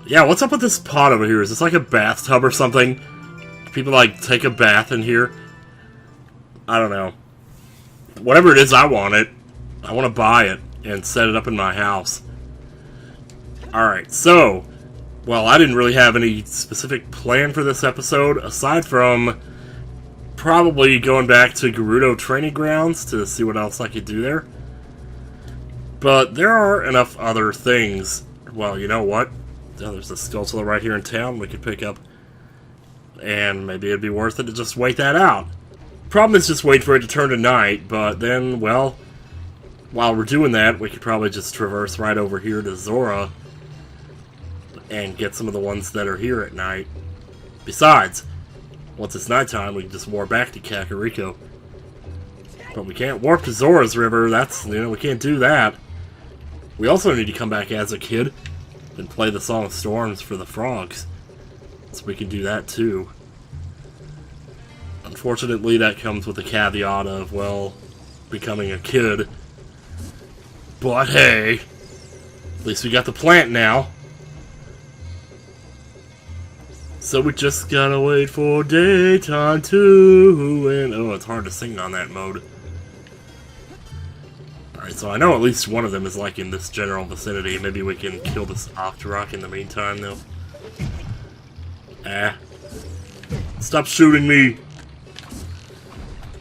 Yeah, what's up with this pot over here? Is this like a bathtub or something? Do people, like, take a bath in here? I don't know. Whatever it is, I want it. I want to buy it and set it up in my house. Alright, so... Well, I didn't really have any specific plan for this episode, aside from probably going back to Gerudo Training Grounds to see what else I could do there. But there are enough other things. Well, you know what? Oh, there's a Skulltula right here in town we could pick up. And maybe it'd be worth it to just wait that out. Problem is just wait for it to turn to night, but then, well, while we're doing that, we could probably just traverse right over here to Zora and get some of the ones that are here at night. Besides, once it's nighttime, we can just warp back to Kakariko. But we can't warp to Zora's River, we can't do that. We also need to come back as a kid and play the Song of Storms for the frogs. So we can do that too. Unfortunately, that comes with the caveat of, well, becoming a kid. But hey, at least we got the plant now. So we just gotta wait for daytime to end. Oh, it's hard to sing on that mode. Alright, so I know at least one of them is like in this general vicinity. Maybe we can kill this Octorok in the meantime, though. Ah. Stop shooting me!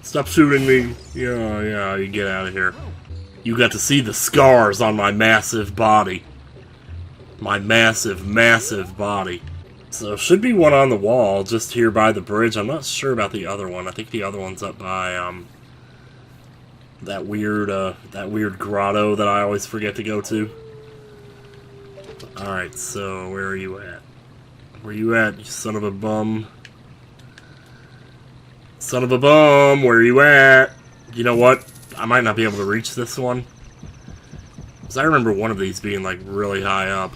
Stop shooting me! Yeah, you get out of here. You got to see the scars on my massive body. My massive, massive body. So, should be one on the wall, just here by the bridge. I'm not sure about the other one. I think the other one's up by, that weird grotto that I always forget to go to. Alright, so, where are you at? Where you at, you son of a bum? Son of a bum, where are you at? You know what? I might not be able to reach this one. Because I remember one of these being, like, really high up.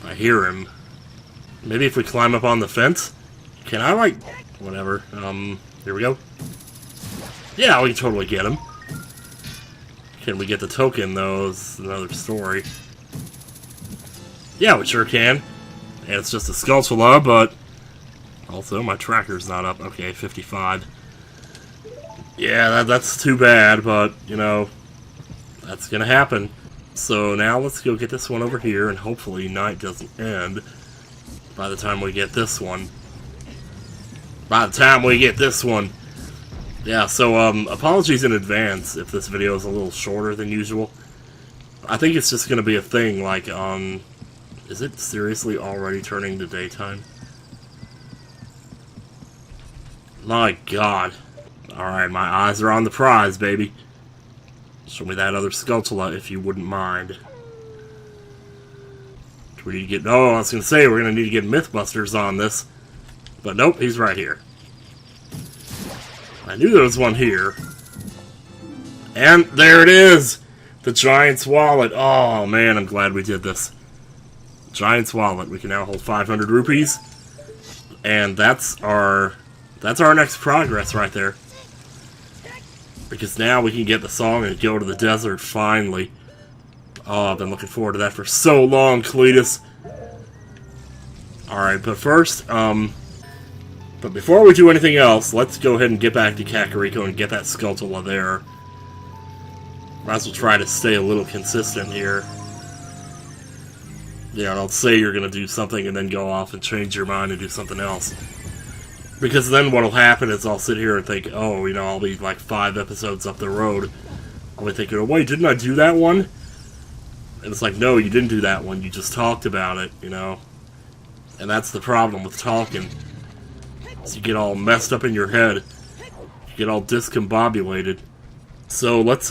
I hear him. Maybe if we climb up on the fence? Can I, like... Whatever. Here we go. Yeah, we can totally get him. Can we get the token, though, is another story. Yeah, we sure can. And it's just a Skulltula, but... Also, my tracker's not up. Okay, 55. Yeah, that's too bad, but, you know... That's gonna happen. So now let's go get this one over here, and hopefully night doesn't end by the time we get this one. Yeah, so, apologies in advance if this video is a little shorter than usual. I think it's just gonna be a thing, like, is it seriously already turning to daytime? My god. Alright, my eyes are on the prize, baby. Show me that other Skulltula, if you wouldn't mind. We need to get... Oh, I was going to say, we're going to need to get Mythbusters on this. But nope, he's right here. I knew there was one here. And there it is! The Giant's Wallet. Oh, man, I'm glad we did this. Giant's Wallet. We can now hold 500 rupees. And that's our next progress right there. Because now we can get the song and go to the desert, finally. Oh, I've been looking forward to that for so long, Cletus. Alright, but first, but before we do anything else, let's go ahead and get back to Kakariko and get that Skulltula there. Might as well try to stay a little consistent here. Yeah, don't say you're gonna do something and then go off and change your mind and do something else. Because then what'll happen is I'll sit here and think, oh, you know, I'll be like 5 episodes up the road. I'll be thinking, oh, wait, didn't I do that one? And it's like, no, you didn't do that one. You just talked about it, you know? And that's the problem with talking. So you get all messed up in your head. You get all discombobulated. So let's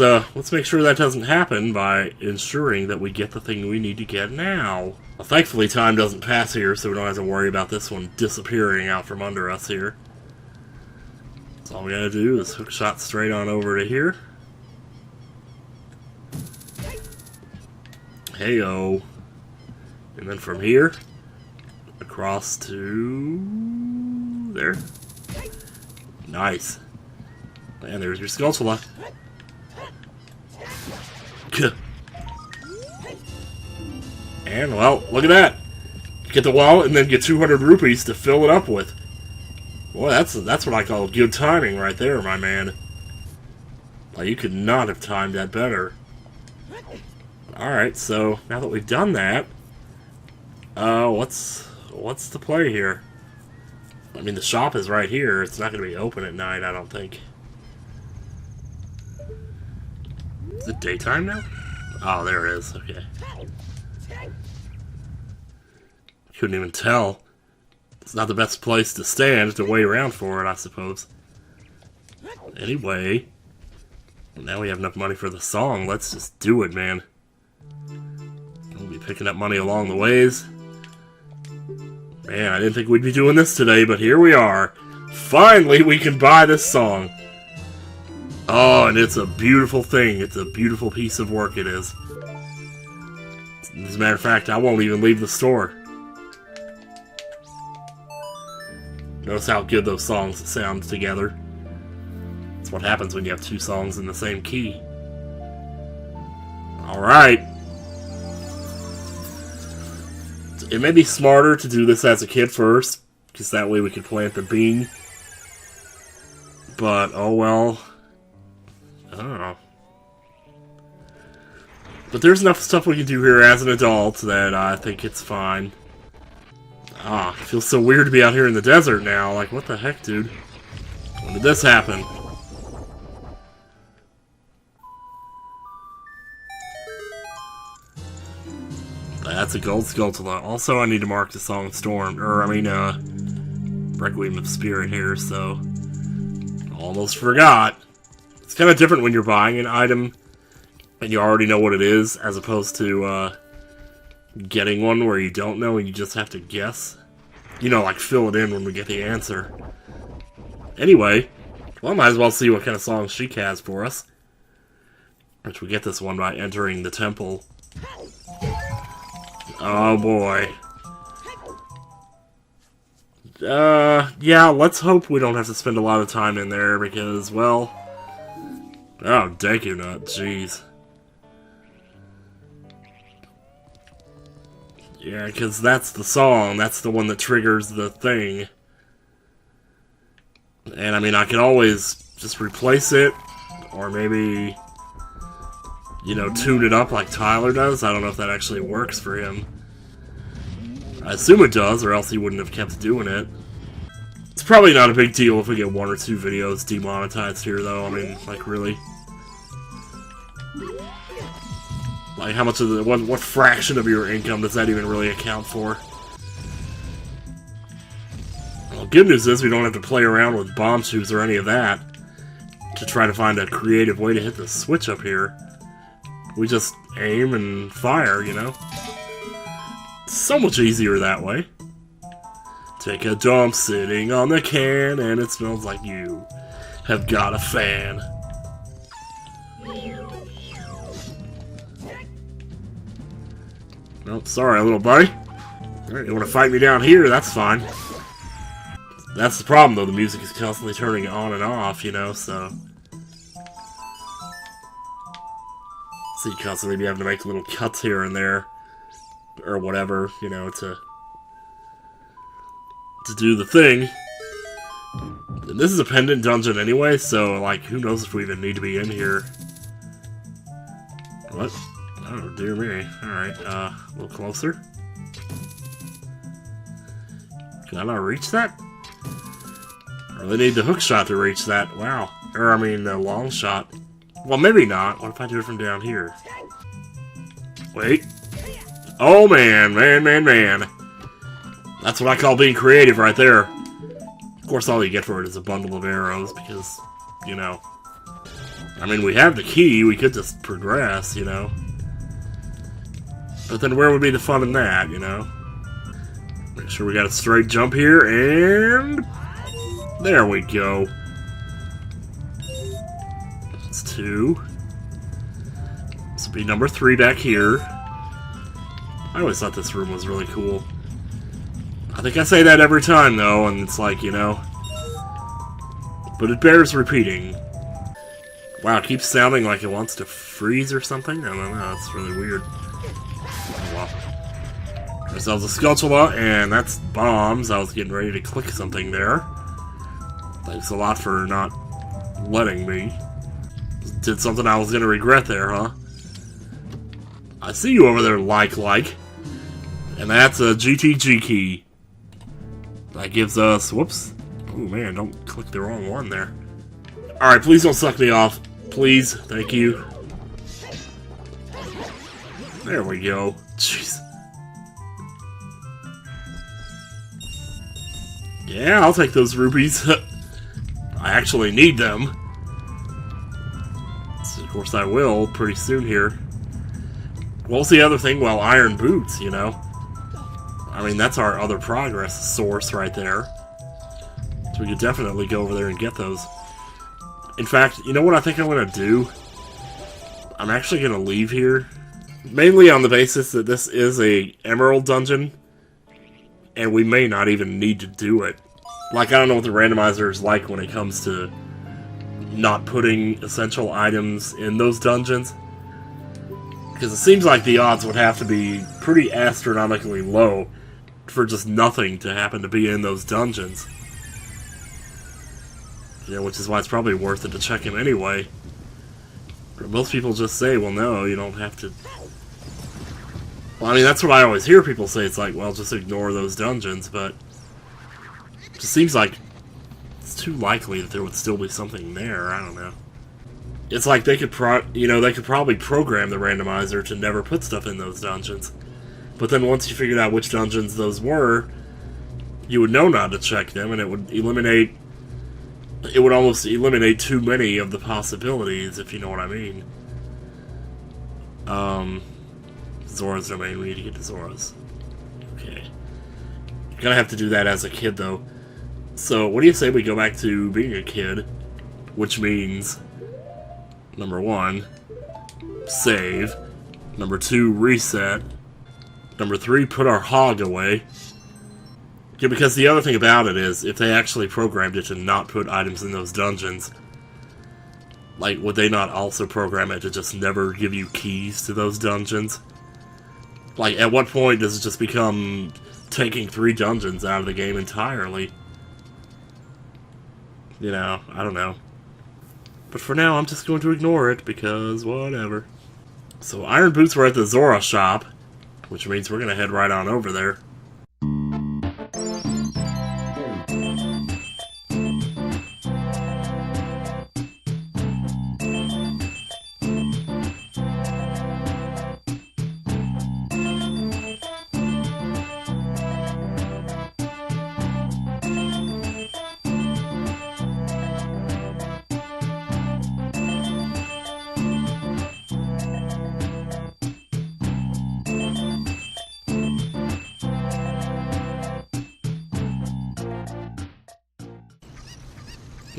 make sure that doesn't happen by ensuring that we get the thing we need to get now. Well, thankfully time doesn't pass here, so we don't have to worry about this one disappearing out from under us here. So all we gotta do is hook shot straight on over to here. Heyo. And then from here, across to... there. Nice. And there's your Skulltula. And, well, look at that. Get the wallet and then get 200 rupees to fill it up with. Boy, that's what I call good timing right there, my man. Well, you could not have timed that better. Alright, so now that we've done that, what's the play here? I mean, the shop is right here. It's not going to be open at night, I don't think. Is it daytime now? Oh, there it is. Okay. Couldn't even tell. It's not the best place to stand to wait around for it, I suppose. Anyway, now we have enough money for the song. Let's just do it, man. We'll be picking up money along the ways. Man, I didn't think we'd be doing this today, but here we are. Finally, we can buy this song. Oh, and it's a beautiful thing. It's a beautiful piece of work, it is. As a matter of fact, I won't even leave the store. Notice how good those songs sound together. That's what happens when you have two songs in the same key. Alright. It may be smarter to do this as a kid first, because that way we can plant the bean. But, oh well. I don't know. But there's enough stuff we can do here as an adult that I think it's fine. Ah, it feels so weird to be out here in the desert now. Like, what the heck, dude? When did this happen? That's a gold Skulltula. Also, I need to mark the song Storm. Requiem of Spirit here, so... Almost forgot. It's kind of different when you're buying an item and you already know what it is, as opposed to, getting one where you don't know and you just have to guess. You know, like fill it in when we get the answer. Anyway, well, might as well see what kind of song she has for us. Which we get this one by entering the temple. Oh boy. Yeah, let's hope we don't have to spend a lot of time in there because, well... Oh, Deku Nut, jeez. Yeah, because that's the song. That's the one that triggers the thing. And, I mean, I could always just replace it. Or maybe, you know, tune it up like Tyler does. I don't know if that actually works for him. I assume it does, or else he wouldn't have kept doing it. It's probably not a big deal if we get 1 or 2 videos demonetized here, though. I mean, like, really? Like, how much of the... What fraction of your income does that even really account for? Well, good news is we don't have to play around with bomb shoes or any of that to try to find a creative way to hit the switch up here. We just aim and fire, you know? It's so much easier that way. Take a dump sitting on the can and it smells like you have got a fan. Oh, sorry, little buddy. Alright, you want to fight me down here, that's fine. That's the problem, though. The music is constantly turning on and off, you know, so... So you constantly be having to make little cuts here and there. Or whatever, you know, to do the thing. And this is a pendant dungeon anyway, so, like, who knows if we even need to be in here. What? Oh, dear me. Alright, a little closer. Can I not reach that? I really need the hook shot to reach that. Wow. Or, I mean, the long shot. Well, maybe not. What if I do it from down here? Wait. Oh, man. Man. That's what I call being creative right there. Of course, all you get for it is a bundle of arrows, because, you know... I mean, we have the key. We could just progress, you know? But then where would be the fun in that, you know? Make sure we got a straight jump here, and... There we go. That's 2. This will be number 3 back here. I always thought this room was really cool. I think I say that every time, though, and it's like, you know... But it bears repeating. Wow, it keeps sounding like it wants to freeze or something? I don't know, it's really weird. Oh, well. Ourselves a Skulltula, and that's bombs. I was getting ready to click something there. Thanks a lot for not letting me. Did something I was going to regret there, huh? I see you over there, like. And that's a GTG key. That gives us... Whoops. Oh, man, don't click the wrong one there. Alright, please don't suck me off. Please. Thank you. There we go. Jeez. Yeah, I'll take those rupees. I actually need them. So, of course I will pretty soon here. What's the other thing? Well, iron boots, you know. I mean, that's our other progress source right there. So we could definitely go over there and get those. In fact, you know what I think I'm going to do? I'm actually going to leave here. Mainly on the basis that this is a emerald dungeon. And we may not even need to do it. Like, I don't know what the randomizer is like when it comes to not putting essential items in those dungeons. Because it seems like the odds would have to be pretty astronomically low for just nothing to happen to be in those dungeons. Yeah, which is why it's probably worth it to check him anyway. But most people just say, well, no, you don't have to... Well, I mean, that's what I always hear people say. It's like, well, just ignore those dungeons, but... It just seems like it's too likely that there would still be something there. I don't know. It's like they could they could probably program the randomizer to never put stuff in those dungeons. But then once you figured out which dungeons those were, you would know not to check them, and it would eliminate... It would almost eliminate too many of the possibilities, if you know what I mean. Zora's domain, we need to get to Zora's. Okay. You're gonna have to do that as a kid, though. So, what do you say we go back to being a kid? Which means... Number 1, save. Number 2, reset. Number 3, put our hog away. Yeah, because the other thing about it is, if they actually programmed it to not put items in those dungeons, like, would they not also program it to just never give you keys to those dungeons? Like, at what point does it just become taking 3 dungeons out of the game entirely? You know, I don't know. But for now, I'm just going to ignore it, because whatever. So, iron boots were at the Zora shop, which means we're going to head right on over there.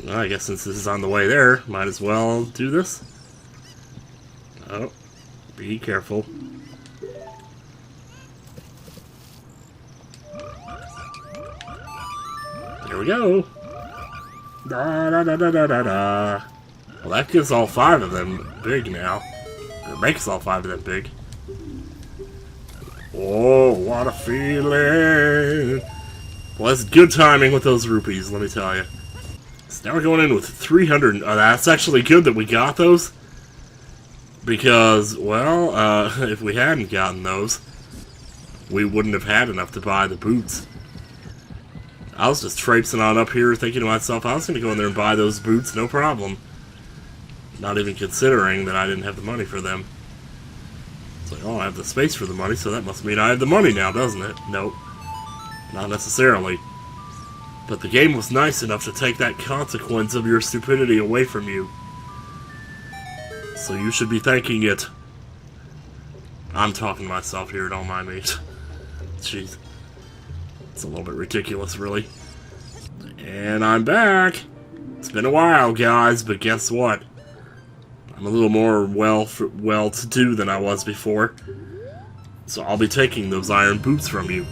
Well, I guess since this is on the way there, might as well do this. Oh, be careful. There we go. Da da da da da da da. Well, that gives all 5 of them big now. Or makes all 5 of them big. Oh, what a feeling! Well, that's good timing with those rupees, let me tell you. So now we're going in with 300. That's actually good that we got those. Because, well, if we hadn't gotten those, we wouldn't have had enough to buy the boots. I was just traipsing on up here thinking to myself, I was going to go in there and buy those boots, no problem. Not even considering that I didn't have the money for them. It's like, oh, I have the space for the money, so that must mean I have the money now, doesn't it? Nope. Not necessarily. But the game was nice enough to take that consequence of your stupidity away from you. So you should be thanking it. I'm talking to myself here, don't mind me. Jeez. It's a little bit ridiculous, really. And I'm back! It's been a while, guys, but guess what? I'm a little more well-to-do than I was before. So I'll be taking those iron boots from you.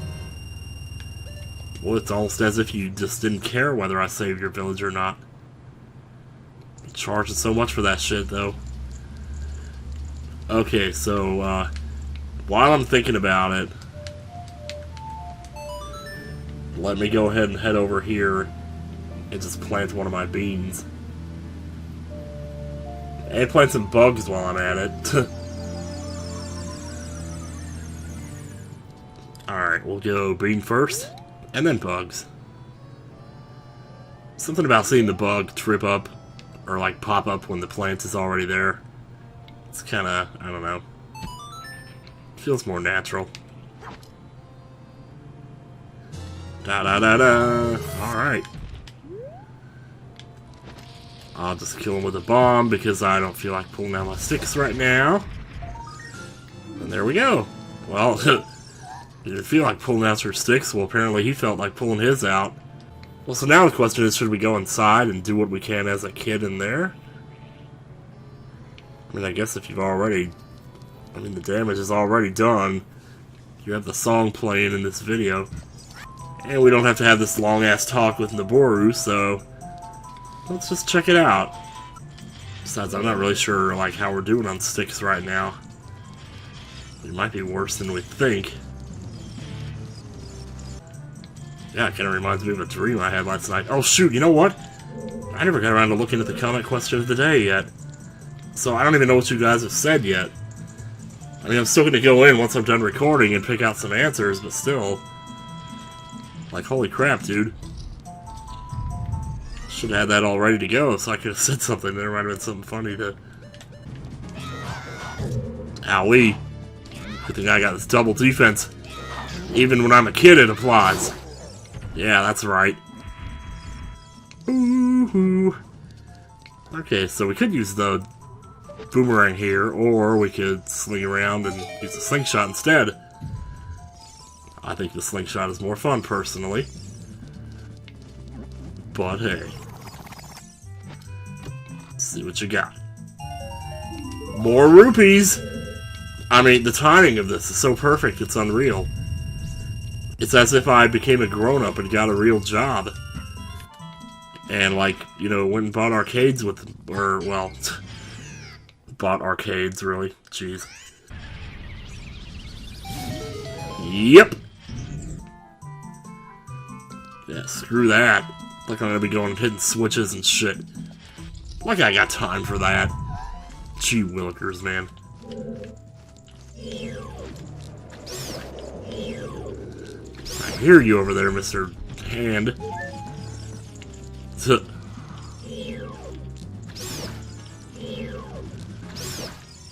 Well, it's almost as if you just didn't care whether I saved your village or not. Charging so much for that shit, though. Okay, so, while I'm thinking about it, let me go ahead and head over here and just plant one of my beans. And plant some bugs while I'm at it. Alright, we'll go bean first, and then bugs. Something about seeing the bug trip up, or like pop up when the plant is already there. It's kinda, I don't know. Feels more natural. Da-da-da-da. Alright. I'll just kill him with a bomb because I don't feel like pulling out my sticks right now. And there we go. Well, he didn't feel like pulling out your sticks. Well, apparently he felt like pulling his out. Well, so now the question is, should we go inside and do what we can as a kid in there? I mean, I guess if you've already... I mean, the damage is already done. You have the song playing in this video. And we don't have to have this long-ass talk with Naboru, so... let's just check it out. Besides, I'm not really sure, like, how we're doing on sticks right now. It might be worse than we think. Yeah, it kind of reminds me of a dream I had last night. Oh shoot, you know what? I never got around to looking at the comment question of the day yet. So I don't even know what you guys have said yet. I mean, I'm still going to go in once I'm done recording and pick out some answers, but still. Like, holy crap, dude. Should have had that all ready to go so I could have said something. There might have been something funny to... Owie. Good thing I got this double defense. Even when I'm a kid, it applies. Yeah, that's right. Ooh-hoo. Okay, so we could use the boomerang here, or we could sling around and use the slingshot instead. I think the slingshot is more fun, personally. But hey. Let's see what you got. More rupees! I mean, the timing of this is so perfect, it's unreal. It's as if I became a grown-up and got a real job. And, like, you know, went and bought arcades with... or, well... bought arcades, really. Jeez. Yep! Yeah, screw that. Like I'm gonna be going and hitting switches and shit. Like I got time for that. Gee willikers, man. I hear you over there, Mr. Hand.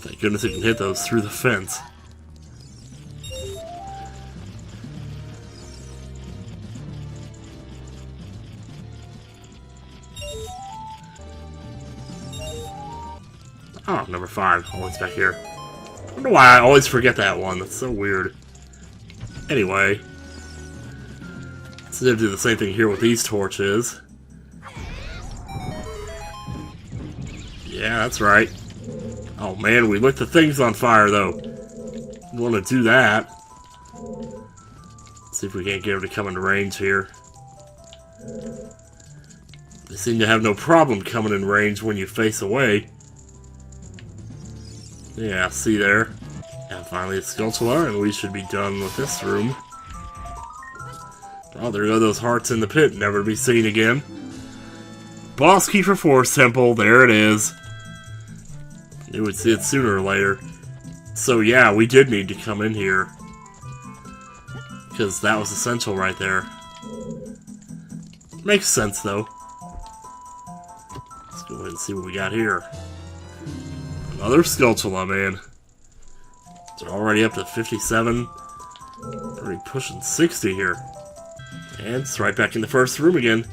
Thank goodness you can hit those through the fence. Oh, number 5. Always back here. I don't know why I always forget that one. That's so weird. Anyway. So they do the same thing here with these torches. Yeah, that's right. Oh man, we lit the things on fire though. We want to do that. See if we can't get them to come into range here. They seem to have no problem coming in range when you face away. Yeah, see there. And finally a Skulltula, and we should be done with this room. Oh, there go those hearts in the pit, never to be seen again. Boss key for Force Temple, there it is. You would see it sooner or later. So yeah, we did need to come in here. Because that was essential right there. Makes sense though. Let's go ahead and see what we got here. Another Skulltula, man. They're already up to 57. Already pushing 60 here. And it's right back in the first room again.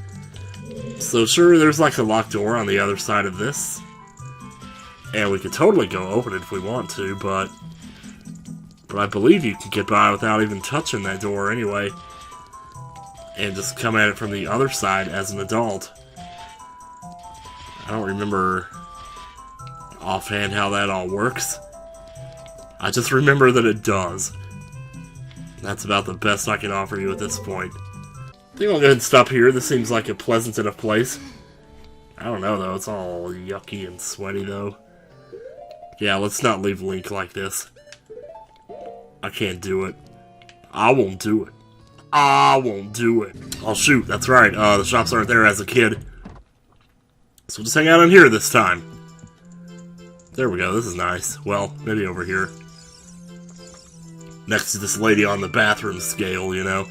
So sure, there's like a locked door on the other side of this. And we could totally go open it if we want to, but I believe you can get by without even touching that door anyway. And just come at it from the other side as an adult. I don't remember offhand how that all works. I just remember that it does. That's about the best I can offer you at this point. I think I'll go ahead and stop here. This seems like a pleasant enough place. I don't know though, it's all yucky and sweaty though. Yeah, let's not leave Link like this. I can't do it. I won't do it. I won't do it. Oh shoot, that's right, the shops aren't there as a kid. So we'll just hang out in here this time. There we go, this is nice. Well, maybe over here. Next to this lady on the bathroom scale, you know.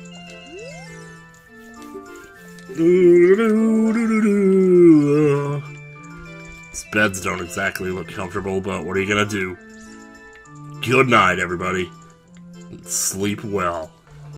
These beds don't exactly look comfortable, but what are you gonna do? Good night, everybody. Sleep well.